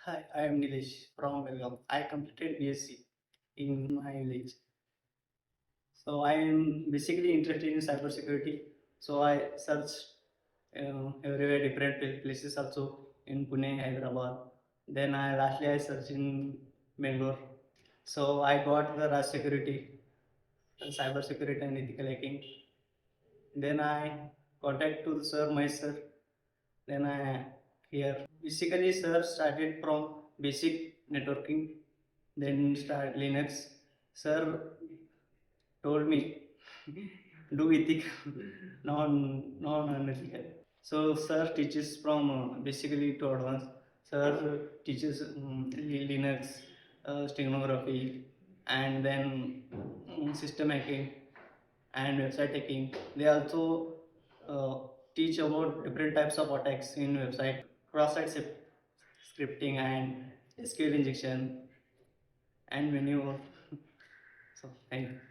Hi, I am Nilesh from Belgaum. I completed BSc in my village. So I am basically interested in cybersecurity. So I searched everywhere, different places also in Pune, Hyderabad. Then lastly I searched in Bangalore. So I got the Razz Security, Cybersecurity and Ethical Hacking. Then I contact to the sir, my sir. Then I here basically sir started from basic networking, then start Linux. Sir told me do ethical, non unethical. So sir teaches from basically to advanced. Sir teaches Linux, steganography, and then system hacking and website hacking. They also uh, teach about different types of attacks in website, cross-site scripting and SQL injection and many more. So thank you.